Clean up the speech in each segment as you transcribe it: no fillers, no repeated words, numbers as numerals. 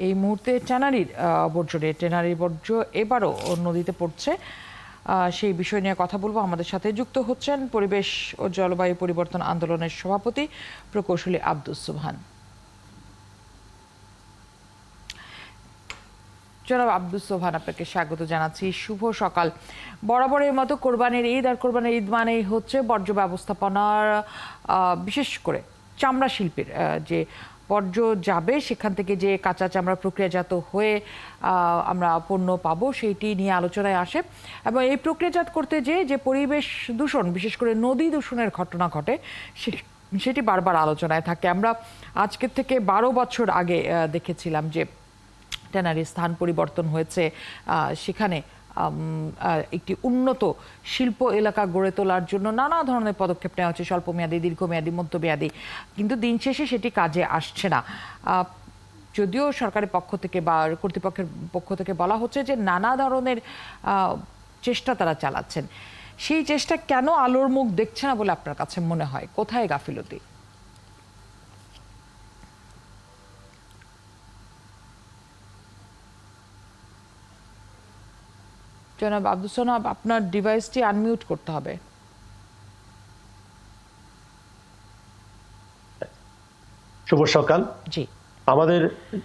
এই মুহূর্তে ট্যানারির বর্জ্য এবারও নদীতে পড়ছে। সেই বিষয় নিয়ে কথা বলবো। আমাদের সাথে যুক্ত হচ্ছেন পরিবেশ ও জলবায়ু পরিবর্তন আন্দোলনের সভাপতি প্রকৌশলী আব্দুস সোবহান। জনাব আব্দুস সোবহান, আপনাকে স্বাগত জানাচ্ছি। শুভ সকাল। বরাবরের মতো কোরবানির ঈদ, আর কোরবানির ঈদ মানেই হচ্ছে বর্জ্য ব্যবস্থাপনার, বিশেষ করে চামড়া শিল্পের যে বর্জ্য যাবে সেখান থেকে যে কাঁচা চামড়া প্রক্রিয়াজাত হয়ে আমরা পণ্য পাবো সেইটি নিয়ে আলোচনায় আসে। এবং এই প্রক্রিয়াজাত করতে যে পরিবেশ দূষণ, বিশেষ করে নদী দূষণের ঘটনা ঘটে সেটি বারবার আলোচনায় থাকে। আমরা আজকের থেকে 12 বছর আগে দেখেছিলাম যে ট্যানারির স্থান পরিবর্তন হয়েছে, সেখানে একটি উন্নত শিল্প এলাকা গড়ে তোলার জন্য নানা ধরনের পদক্ষেপ নেওয়া হচ্ছে, স্বল্পমেয়াদী, দীর্ঘমেয়াদী, মধ্যমেয়াদী, কিন্তু দিন শেষে সেটি কাজে আসছে না। যদিও সরকারের পক্ষ থেকে বা কর্তৃপক্ষের পক্ষ থেকে বলা হচ্ছে যে নানা ধরনের চেষ্টা তারা চালাচ্ছেন, সেই চেষ্টা কেন আলোর মুখ দেখছে না বলে আপনার কাছে মনে হয়? কোথায় গাফিলতি? জনাব আব্দুস সোবহান, আপনার ডিভাইসটি আনমিউট করতে হবে। শুভ সকাল। জি, আমাদের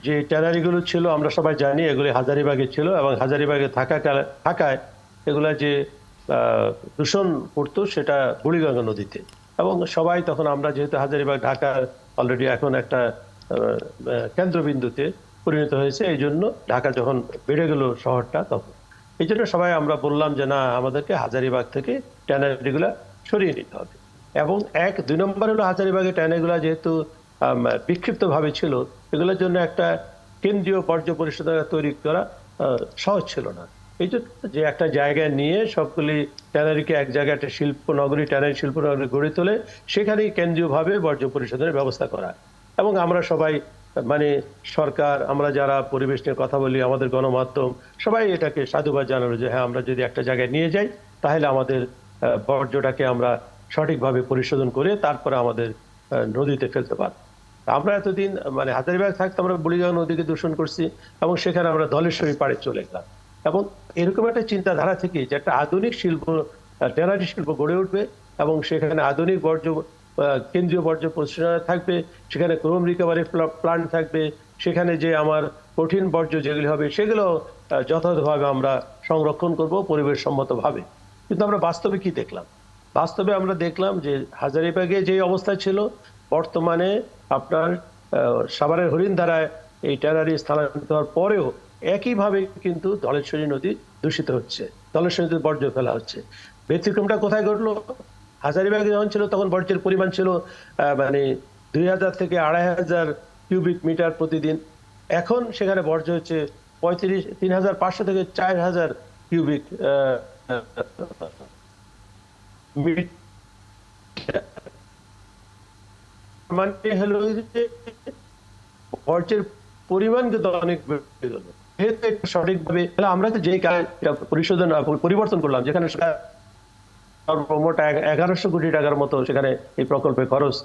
যে ট্যানারিগুলো ছিল আমরা সবাই জানি এগুলি হাজারীবাগে ছিল, এবং হাজারীবাগে থাকায় এগুলা যে দূষণ করতো সেটা বুড়িগঙ্গা নদীতে। এবং সবাই তখন, আমরা যেহেতু হাজারীবাগ ঢাকার অলরেডি এখন একটা কেন্দ্রবিন্দুতে পরিণত হয়েছে, এই জন্য ঢাকা যখন বেড়ে গেল শহরটা, তখন এই জন্য সবাই আমরা বললাম যে না, আমাদেরকে হাজারীবাগ থেকে ট্যানারিগুলা সরিয়ে নিতে হবে। এবং 2 নম্বর হলো হাজারীবাগে ট্যানারিগুলা যেহেতু বিক্ষিপ্ত ভাবে ছিল, এগুলোর জন্য একটা কেন্দ্রীয় বর্জ্য পরিশোধনাগার তৈরি করা সহজ ছিল না। এই জন্য যে একটা জায়গায় নিয়ে সবগুলি ট্যানারিকে এক জায়গায় একটা ট্যানারি শিল্পনগরী গড়ে তোলে, সেখানেই কেন্দ্রীয়ভাবে বর্জ্য পরিশোধনের ব্যবস্থা করা। এবং আমরা সবাই, মানে সরকার, আমরা যারা পরিবেশ নিয়ে কথা বলি, আমাদের গণমাধ্যম, সবাই এটাকে সাধুবাদ জানালো যে হ্যাঁ, আমরা যদি একটা জায়গায় নিয়ে যাই তাহলে আমাদের বর্জ্যটাকে আমরা সঠিকভাবে পরিশোধন করে তারপরে আমাদের নদীতে ফেলতে পারবো। আমরা এতদিন মানে হাজারীবাগ থাকতে আমরা বুড়িগঙ্গা নদীকে দূষণ করছি, এবং সেখানে আমরা ধলেশ্বরী পাড়ে চলে গেলাম। এবং এরকম একটা চিন্তাধারা থেকে যে একটা আধুনিক শিল্প, ট্যানারি শিল্প গড়ে উঠবে, এবং সেখানে আধুনিক কেন্দ্রীয় বর্জ্য পরিশোধনাগার থাকবে, সেখানে ক্রোম রিকভারি প্ল্যান্ট থাকবে, সেখানে যে আমার কঠিন বর্জ্য যেগুলি হবে সেগুলো যথাযথভাবে আমরা সংরক্ষণ করব পরিবেশ সম্মতভাবে। কিন্তু আমরা বাস্তবে কি দেখলাম? বাস্তবে আমরা দেখলাম যে হাজারীবাগে যে অবস্থা ছিল, বর্তমানে আপনার সাভারের হরিণধারায় এই ট্যানারি স্থানান্তরিত হওয়ার পরেও একইভাবে কিন্তু ধলেশ্বরী নদী দূষিত হচ্ছে, ধলেশ্বরী নদীর বর্জ্য ফেলা হচ্ছে। ব্যতিক্রমটা কোথায় ঘটলো? হাজারীবাগে যখন ছিল তখন বর্জ্যের পরিমাণ ছিল মানে 2000 থেকে 2500 কিউবিক মিটার প্রতিদিন। এখন সেখানে বর্জ্য হচ্ছে 3500 থেকে 4000 কিউবিক মানে হলো যে বর্জ্যের পরিমাণ কিন্তু অনেক বেড়ে গেল। সঠিকভাবে আমরা তো যে পরিবর্তন করলাম, যেখানে সর্বমোট 1100 কোটি টাকার মতো সেখানে এই প্রকল্পে খরচ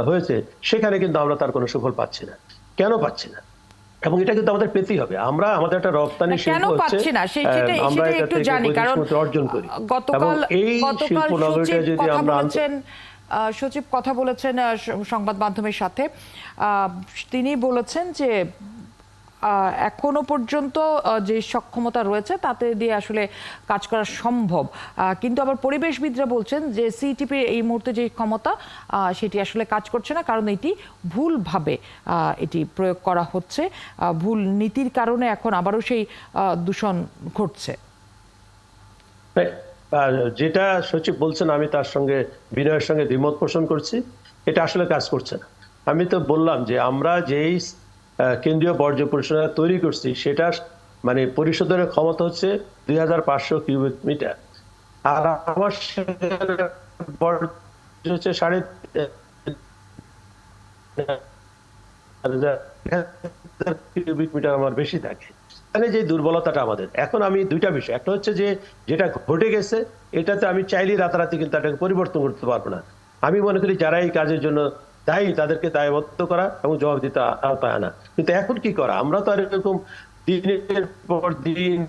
হয়েছে, সেখানে কিন্তু আমরা তার কোনো সুফল পাচ্ছি না। কেন পাচ্ছি না? এবং এটা কিন্তু আমাদের পেতেই হবে। আমরা আমাদের একটা রপ্তানি শিল্প হচ্ছে, আমরা এটা থেকে বৈদেশিক অর্জন করি। এবং এই শিল্প নগরীটা যদি আমরা সচিব কথা বলেছেন সংবাদ মাধ্যমের সাথে, তিনি বলেছেন যে এখনো পর্যন্ত যে সক্ষমতা রয়েছে তাতে দিয়ে আসলে কাজ করা সম্ভব, কিন্তু আবার পরিবেশবিদরা বলছেন যে সিটিপির এই মুহূর্তে যে ক্ষমতা সেটি আসলে কাজ করছে না, কারণ এটি ভুলভাবে এটি প্রয়োগ করা হচ্ছে, ভুল নীতির কারণে এখন আবারও সেই দূষণ ঘটছে। যেটা সচিব বলছেন আমি তার সঙ্গে বিনয়ের সঙ্গে দ্বিমত পোষণ করছি। এটা আসলে কাজ করছে না। আমি তো বললাম যে আমরা যেই কেন্দ্রীয় বর্জ্য পরিশোধনাগার তৈরি করছি সেটা মানে পরিশোধনের ক্ষমতা হচ্ছে 2500 কিউবিক মিটার, আর আমার বর্জ্য হচ্ছে 3500 কিউবিক মিটার আমার বেশি থাকে। এখানে যে দুর্বলতাটা আমাদের, এখন আমি দুইটা বিষয়, একটা হচ্ছে যে যেটা ঘটে গেছে এটাতে আমি চাইলেই রাতারাতি কিন্তু এটাকে পরিবর্তন করতে পারবো না। আমি মনে করি যারা এই কাজের জন্য দায়ী তাদেরকে দায়বদ্ধ করা এবং জবাবদিহিতা আওতায় আনা। কিন্তু এখন কি করা, আমরা তো আর এরকম দিনের পর দিন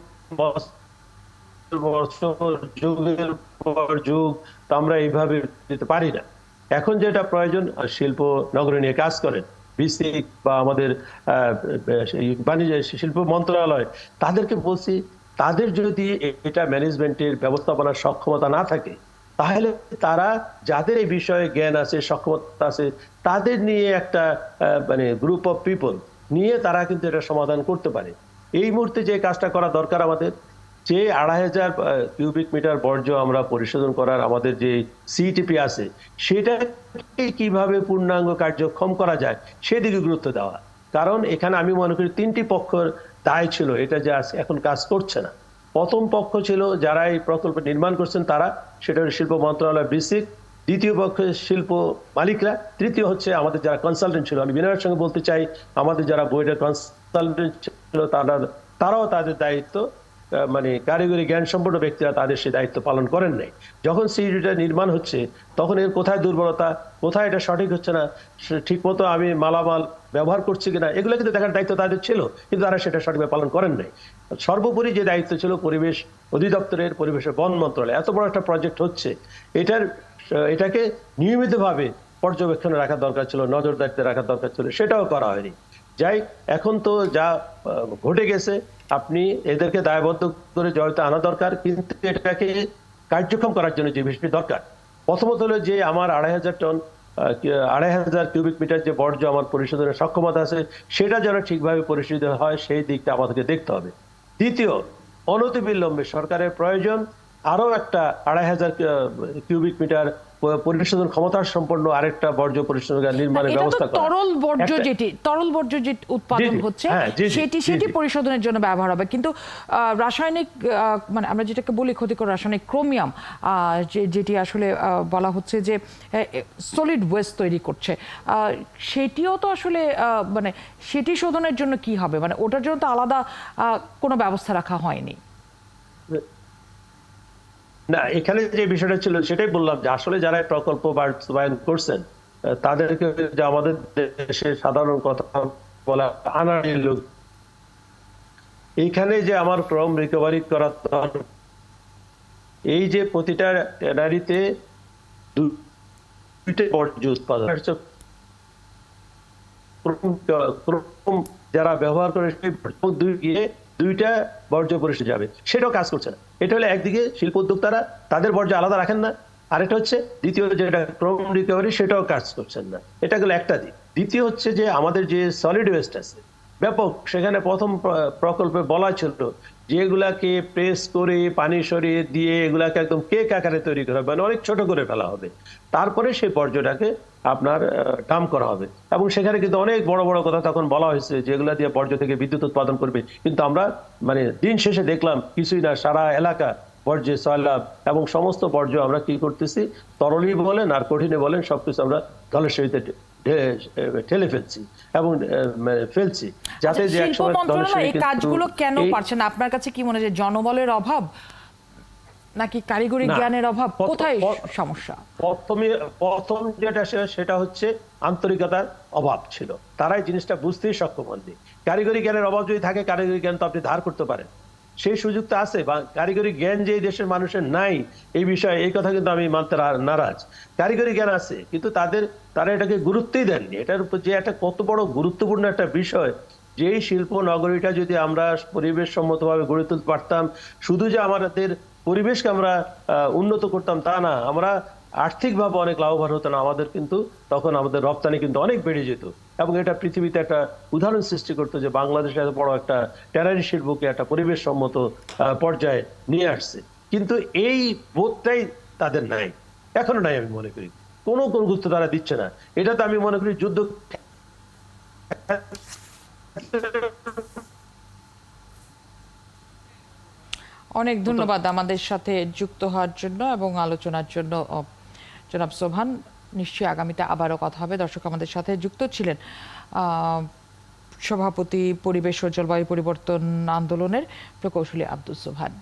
বছর যুগের পর যুগ তো আমরা এইভাবে দিতে পারি না। এখন যেটা প্রয়োজন, শিল্প নগরী নিয়ে কাজ করেন বিসিক বা আমাদের বাণিজ্য শিল্প মন্ত্রণালয়, তাদেরকে বলছি তাদের যদি এটা ম্যানেজমেন্টের ব্যবস্থাপনার সক্ষমতা না থাকে, তাহলে তারা যাদের এই বিষয়ে জ্ঞান আছে সক্ষমতা আছে তাদের নিয়ে একটা মানে গ্রুপ অফ পিপল নিয়ে তারা কিন্তু এটা সমাধান করতে পারে। এই মুহূর্তে যে কাজটা করা দরকার আমাদের, যে ২৫০০ কিউবিক মিটার বর্জ্য আমরা পরিশোধন করার আমাদের যে সিটিপি আছে, সেটাকে কিভাবে পূর্ণাঙ্গ কার্যক্ষম করা যায় সেদিকে গুরুত্ব দেওয়া। কারণ এখানে আমি মনে করি তিনটি পক্ষের দায় ছিল, এটা যে এখন কাজ করছে না। প্রথম পক্ষ ছিল যারা এই প্রকল্প নির্মাণ করছেন তারা, সেটা হল শিল্প মন্ত্রণালয় বিসিক। দ্বিতীয় পক্ষে শিল্প মালিকরা। তৃতীয় হচ্ছে আমাদের যারা কনসালটেন্ট ছিল। আমি বিনয়ের সঙ্গে বলতে চাই, আমাদের যারা বোর্ডের কনসালটেন্ট ছিল তারাও তাদের দায়িত্ব মানে কারিগরি জ্ঞান সম্পন্ন ব্যক্তিরা তাদের সেই দায়িত্ব পালন করেন নাই। যখন সিইডিটা নির্মাণ হচ্ছে তখন এর কোথায় দুর্বলতা, কোথায় এটা সঠিক হচ্ছে না, ঠিক মতো আমি মালামাল ব্যবহার করছি কিনা, এগুলো কিন্তু দেখার দায়িত্ব তাদের ছিল, কিন্তু তারা সেটা সঠিকভাবে পালন করেন নাই। সর্বোপরি যে দায়িত্ব ছিল পরিবেশ অধিদপ্তরের, পরিবেশের বন মন্ত্রণালয়, এত বড় একটা প্রজেক্ট হচ্ছে, এটাকে নিয়মিতভাবে পর্যবেক্ষণে রাখা দরকার ছিল, নজরদারিতে রাখা দরকার ছিল, সেটাও করা হয়নি। যাই, এখন তো যা ঘটে গেছে, আপনি এদেরকে দায়বদ্ধ করে জড়িত আনা দরকার, কিন্তু এটাকে কার্যক্ষম করার জন্য যে বিষয়টি দরকার, প্রথমত হলো যে আমার ২৫০০ কিউবিক মিটার যে বর্জ্য আমার পরিশোধনের সক্ষমতা আছে, সেটা যেন ঠিকভাবে পরিশোধিত হয় সেই দিকটা আমাদেরকে দেখতে হবে। দ্বিতীয়, অনতিবিলম্বে সরকারের প্রয়োজন আরো একটা ২৫০০ কিউবিক মিটার পরিশোধন ক্ষমতার সম্পন্ন আরেকটা বর্জ্য পরিশোধনাগার নির্মাণের ব্যবস্থা করা। তরল বর্জ্য যে উৎপাদন হচ্ছে সেটি পরিশোধনের জন্য ব্যবহার হবে, কিন্তু রাসায়নিক মানে আমরা যেটাকে বলি ক্ষতিকর রাসায়নিক ক্রোমিয়াম, যেটি আসলে বলা হচ্ছে যে সলিড ওয়েস্ট তৈরি করছে, সেটিও তো আসলে মানে সেটি শোধনের জন্য কি হবে, মানে ওটার জন্য তো আলাদা কোনো ব্যবস্থা রাখা হয়নি। না, এখানে যে বিষয়টা ছিল সেটাই বললাম, যে আসলে যারা প্রকল্প বাস্তবায়ন করছেন তাদেরকে যে আমাদের দেশে সাধারণ কথা বলা আনাড়ি লোক, এইখানে যে আমার ক্রম রিকভারি করা, এই যে প্রতিটা ট্যানারিতে দুইটা বর্জ্য উৎপাদন যারা ব্যবহার করে সেই দুইটা বর্জ্য পরিশোধ যাবে, সেটাও কাজ করছে না। এটা হলো একদিকে শিল্প উদ্যোক্তারা তাদের বর্জ্য আলাদা রাখেন না, আরেকটা হচ্ছে দ্বিতীয় যেটা ক্রম রিকভারি, সেটাও কাজ করছেন না। এটা গেল একটা দিক। দ্বিতীয় হচ্ছে যে আমাদের যে সলিড ওয়েস্ট আছে ব্যাপক, সেখানে প্রথম প্রকল্পে বলা ছিল যে এগুলাকে প্রেস করে পানি সরিয়ে দিয়ে এগুলাকে একদম কেক আকারে তৈরি করা হবে, মানে অনেক ছোট করে ফেলা হবে, তারপরে সেই বর্জ্যটাকে আপনার ডাম্প করা হবে। এবং সেখানে কিন্তু অনেক বড় বড় কথা তখন বলা হয়েছে যে এগুলা দিয়ে বর্জ্য থেকে বিদ্যুৎ উৎপাদন করবে, কিন্তু আমরা মানে দিন শেষে দেখলাম কিছুই না। সারা এলাকা বর্জ্য, সয়লাব এবং সমস্ত বর্জ্য আমরা কি করতেছি, তরলই বলেন আর কঠিনে বলেন, সবকিছু আমরা জলের সহিত ঠেলে ফেলছি এবং ফেলছি, যাতে যে একসময় এই কাজগুলো কেন পারছে না? আপনার কাছে কি মনে হয়, জনবলের অভাব নাকি কারিগরি জ্ঞানের অভাব, কোথায় সমস্যা? প্রথম যেটা সেটা হচ্ছে আন্তরিকতার অভাব ছিল, তারাই জিনিসটা বুঝতেই সক্ষম হননি। কারিগরি জ্ঞানের অভাব যদি থাকে, কারিগরি জ্ঞান তো আপনি ধার করতে পারেন, সেই সুযোগটা আছে। বা কারিগরি জ্ঞান যে দেশের মানুষের নাই এই বিষয়ে, এই কথা কিন্তু আমি মানতে নারাজ। কারিগরি জ্ঞান আছে, কিন্তু তারা এটাকে গুরুত্বই দেননি। এটার উপর যে একটা কত বড় গুরুত্বপূর্ণ একটা বিষয়, যেই শিল্প নগরীটা যদি আমরা পরিবেশ সম্মতভাবে গড়ে তুলতে পারতাম, শুধু যে আমাদের পরিবেশকে আমরা উন্নত করতাম তা না, আমরা আর্থিকভাবে অনেক লাভবান হতো না, আমাদের কিন্তু তখন আমাদের রপ্তানি কিন্তু অনেক বেড়ে যেত, এবং এটা পৃথিবীতে একটা উদাহরণ সৃষ্টি করতো যে বাংলাদেশে এত বড় একটা ট্যানারি শিল্পকে একটা পরিবেশ সম্মত পর্যায়ে নিয়ে আসছে। কিন্তু এই বোধটাই তাদের নাই, এখনো নাই। আমি মনে করি কোনো গুরুত্ব তারা দিচ্ছে না। এটা তো আমি মনে করি যুদ্ধ। অনেক ধন্যবাদ আমাদের সাথে যুক্ত হওয়ার জন্য এবং আলোচনার জন্য জনাব সোবহান। নিশ্চয়ই আগামীতে আবারও কথা হবে। দর্শক, আমাদের সাথে যুক্ত ছিলেন সভাপতি পরিবেশ ও জলবায়ু পরিবর্তন আন্দোলনের প্রকৌশলী আব্দুস সোবহান।